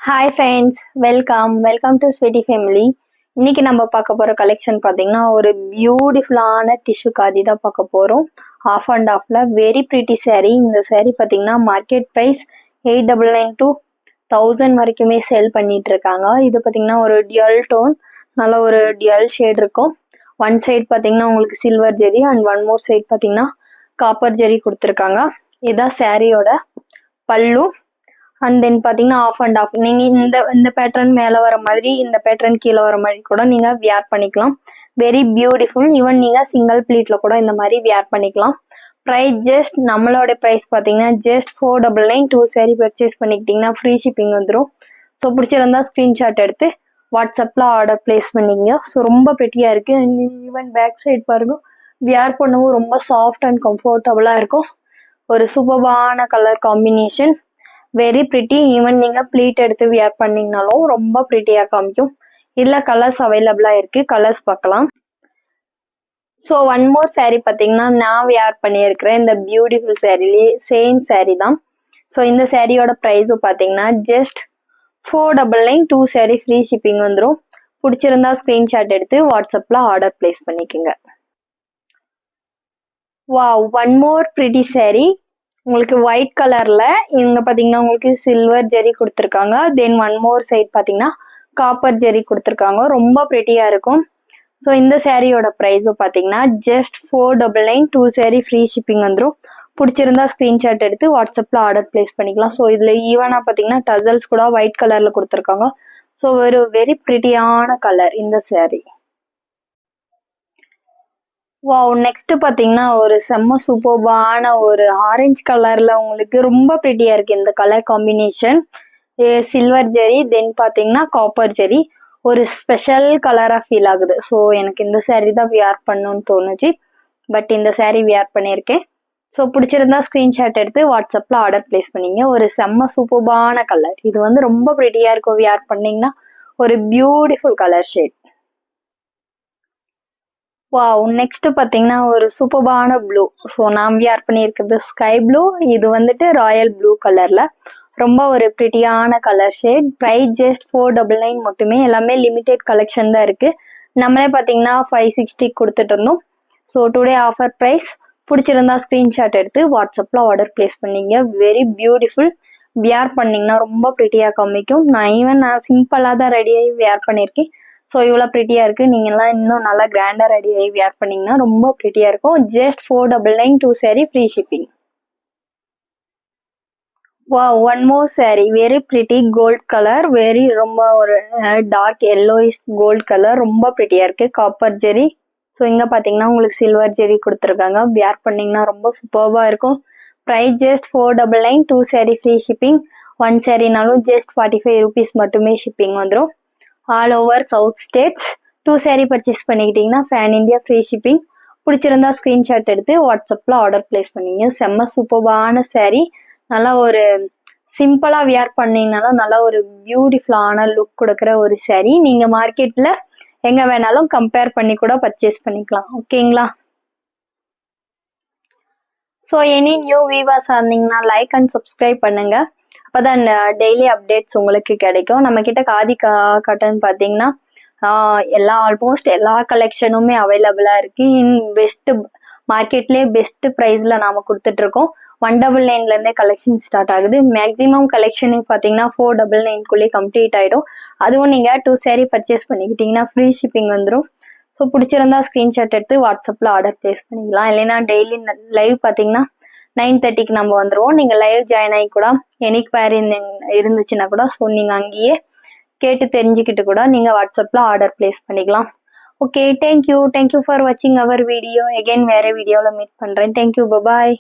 Hi friends, welcome to Sweety Family. இன்னைக்கு நம்ம பார்க்க போகிற கலெக்ஷன் பார்த்தீங்கன்னா ஒரு பியூட்டிஃபுல்லான டிஷ்யூ காதி தான் பார்க்க போகிறோம். ஆஃப் அண்ட் ஆஃபில் வெரி ப்ரிட்டி saree. இந்த saree பார்த்தீங்கன்னா மார்க்கெட் ப்ரைஸ் 899 to 1000 வரைக்குமே சேல் பண்ணிட்டு இருக்காங்க. இது பார்த்தீங்கன்னா ஒரு டியூல் டோன், நல்ல ஒரு டியூல் ஷேட் இருக்கும். ஒன் சைட் பார்த்தீங்கன்னா உங்களுக்கு silver zari and one more side பார்த்தீங்கன்னா காப்பர் ஜெரி கொடுத்துருக்காங்க. இதுதான் சாரியோட பல்லு. அண்ட் தென் பார்த்தீங்கன்னா ஆஃப் அண்ட் ஆஃப் நீங்கள் இந்த பேட்டர்ன் மேலே வர மாதிரி, இந்த பேட்டர்ன் கீழே வர மாதிரி கூட நீங்கள் வியர் பண்ணிக்கலாம். Very beautiful. ஈவன் நீங்கள் சிங்கிள் ப்ளீட்டில் கூட இந்த மாதிரி வியர் பண்ணிக்கலாம். ப்ரைஸ் ஜஸ்ட் நம்மளோட ப்ரைஸ் பார்த்தீங்கன்னா ஜஸ்ட் 499. 2 saree பர்ச்சேஸ் பண்ணிக்கிட்டிங்கன்னா ஃப்ரீ ஷிப்பிங் வந்துடும். ஸோ பிடிச்சிருந்தா ஸ்க்ரீன்ஷாட் எடுத்து வாட்ஸ்அப்பில் ஆர்டர் ப்ளேஸ் பண்ணிங்க. ஸோ ரொம்ப பெட்டியாக இருக்குது. ஈவன் பேக் சைட் பாருங்க, வியர் பண்ணவும் ரொம்ப சாஃப்ட் அண்ட் கம்ஃபர்டபுளாக இருக்கும். ஒரு சூப்பர்பான colour combination, very pretty. Even நீங்கள் ப்ளீட் எடுத்து வியர் பண்ணிங்கனாலும் ரொம்ப ப்ரிட்டியாக காமிக்கும். இதில் கலர்ஸ் அவைலபிளாக இருக்குது, கலர்ஸ் பார்க்கலாம். ஸோ ஒன் மோர் saree பார்த்தீங்கன்னா நான் வியர் பண்ணியிருக்கிறேன் இந்த பியூட்டிஃபுல் சாரிலே சேம் saree தான். ஸோ இந்த சாரியோட ப்ரைஸும் பார்த்தீங்கன்னா ஜஸ்ட் 499. 2 saree ஃப்ரீ ஷிப்பிங் வந்துடும். பிடிச்சிருந்தா ஸ்க்ரீன்ஷாட் எடுத்து வாட்ஸ்அப்பில் ஆர்டர் ப்ளேஸ் பண்ணிக்கோங்க. Wow, one more pretty saree. உங்களுக்கு ஒயிட் கலர்ல இங்க பாத்தீங்கன்னா உங்களுக்கு சில்வர் ஜெரி கொடுத்துருக்காங்க. தென் ஒன் மோர் சைட் பாத்தீங்கன்னா காப்பர் ஜெரி கொடுத்துருக்காங்க. ரொம்ப பிரிட்டியா இருக்கும். ஸோ இந்த சாரியோட ப்ரைஸும் பார்த்தீங்கன்னா ஜஸ்ட் 499. 2 saree ஃப்ரீ ஷிப்பிங் வந்துடும். பிடிச்சிருந்தா ஸ்க்ரீன்ஷாட் எடுத்து வாட்ஸ்அப்பில் ஆர்டர் ப்ளேஸ் பண்ணிக்கலாம். ஸோ இதில் ஈவனாக பார்த்தீங்கன்னா டசல்ஸ் கூட ஒயிட் கலரில் கொடுத்துருக்காங்க. ஸோ ஒரு வெரி பிரிட்டியான கலர் இந்த saree. வாவ், நெக்ஸ்ட் பார்த்தீங்கன்னா ஒரு செம்ம சூப்பர்பான ஒரு ஆரஞ்சு கலரில் உங்களுக்கு ரொம்ப ப்ரிட்டியாக இருக்குது இந்த கலர் காம்பினேஷன். சில்வர் ஜெரி தென் பார்த்தீங்கன்னா காப்பர் ஜெரி, ஒரு ஸ்பெஷல் கலராக ஃபீல் ஆகுது. ஸோ எனக்கு இந்த saree தான் வியர் பண்ணணும்னு தோணுச்சு. பட் இந்த saree வியர் பண்ணியிருக்கேன். ஸோ பிடிச்சிருந்தா ஸ்க்ரீன்ஷாட் எடுத்து வாட்ஸ்அப்பில் ஆர்டர் ப்ளேஸ் பண்ணிங்க. ஒரு செம்ம சூப்பர்பான கலர். இது வந்து ரொம்ப ப்ரிட்டியாக இருக்கும் வியர் பண்ணிங்கன்னா. ஒரு beautiful colour shade. Wow, next பார்த்தீங்கன்னா ஒரு சூப்பர்பான ப்ளூ. ஸோ நான் வியர் பண்ணியிருக்கிறது ஸ்கை ப்ளூ. இது வந்துட்டு ராயல் ப்ளூ கலரில் ரொம்ப ஒரு ப்ரிட்டியான கலர் ஷேட். ப்ரைஸ் ஜஸ்ட் 499 மட்டுமே. எல்லாமே லிமிடெட் கலெக்ஷன் தான் இருக்குது. நம்மளே பார்த்தீங்கன்னா 560 கொடுத்துட்டு இருந்தோம். So today offer price. பிடிச்சிருந்தா ஸ்க்ரீன்ஷாட் எடுத்து வாட்ஸ்அப்பில் ஆர்டர் ப்ளேஸ் பண்ணிங்க. Very beautiful. வியர் பண்ணிங்கன்னா ரொம்ப ப்ரிட்டியாக காமிக்கும். நான் சிம்பிளாக தான் ரெடியாகி வியர் பண்ணியிருக்கேன். ஸோ இவ்வளோ ப்ரிட்டியாக இருக்குது. நீங்கள்லாம் இன்னும் நல்லா கிராண்டாக ரெடி ஆகி வியர் பண்ணிங்கன்னா ரொம்ப ப்ரிட்டியாக இருக்கும். ஜஸ்ட் 499. 2 saree free shipping. வா, one more saree very pretty gold colour. Very ரொம்ப ஒரு டார்க் எல்லோயிஷ் கோல்ட் கலர். ரொம்ப ப்ரிட்டியாக இருக்குது. காப்பர் ஜெரி. ஸோ இங்கே பார்த்தீங்கன்னா உங்களுக்கு சில்வர் ஜெரி கொடுத்துருக்காங்க. வியர் பண்ணிங்கன்னா ரொம்ப சூப்பர்பாக இருக்கும். Price just 499. 2 saree free shipping. One சாரினாலும் ஜஸ்ட் 45 rupees மட்டுமே ஷிப்பிங் வந்துடும். All over south states 2 saree purchase பண்ணிக்கிட்டிங்கன்னா ஃபேன் இண்டியா ஃப்ரீ ஷிப்பிங். பிடிச்சிருந்தா ஸ்க்ரீன்ஷாட் எடுத்து வாட்ஸ்அப்பில் ஆர்டர் ப்ளேஸ் பண்ணிங்க. செம்ம சூப்பர்பான saree. நல்லா ஒரு சிம்பிளாக வியர் பண்ணிங்கனாலும் நல்லா ஒரு பியூட்டிஃபுல்லான லுக் கொடுக்குற ஒரு saree. நீங்கள் மார்க்கெட்டில் எங்கே வேணாலும் கம்பேர் பண்ணி கூட பர்ச்சேஸ் பண்ணிக்கலாம். ஓகேங்களா? ஸோ எனி நியூ வியூவர்ஸ் இருந்தீங்கன்னா லைக் அண்ட் சப்ஸ்கிரைப் பண்ணுங்கள். அப்போ தான் டெய்லி அப்டேட்ஸ் உங்களுக்கு கிடைக்கும். நம்மக்கிட்ட காதி காட்டன் பார்த்தீங்கன்னா ஆல்மோஸ்ட் எல்லா கலெக்ஷனுமே அவைலபிளாக இருக்குது. பெஸ்ட்டு மார்க்கெட்லேயே பெஸ்ட்டு ப்ரைஸில் நாம் கொடுத்துட்ருக்கோம். 199 கலெக்ஷன் ஸ்டார்ட் ஆகுது. மேக்ஸிமம் கலெக்ஷனு பார்த்தீங்கன்னா 499 கம்ப்ளீட் ஆகிடும். அதுவும் நீங்கள் 2 saree பர்ச்சேஸ் பண்ணிக்கிட்டிங்கன்னா ஃப்ரீ ஷிப்பிங் வந்துடும். ஸோ பிடிச்சிருந்தா ஸ்க்ரீன்ஷாட் எடுத்து வாட்ஸ்அப்பில் ஆர்டர் ப்ளேஸ் பண்ணிக்கலாம். இல்லைன்னா டெய்லி லைவ் பார்த்தீங்கன்னா 9:30க்கு நம்ம வந்துடுவோம். நீங்கள் லைவ் ஜாயின் ஆகி கூட எனக்கு வேறு இருந்துச்சுன்னா கூட ஸோ நீங்கள் அங்கேயே கேட்டு தெரிஞ்சுக்கிட்டு கூட நீங்கள் வாட்ஸ்அப்பில் ஆர்டர் ப்ளேஸ் பண்ணிக்கலாம். ஓகே, தேங்க்யூ ஃபார் வாட்சிங் அவர் வீடியோ. எகெயின் வேறு வீடியோவில் மீட் பண்ணுறேன். தேங்க்யூ, பாய்.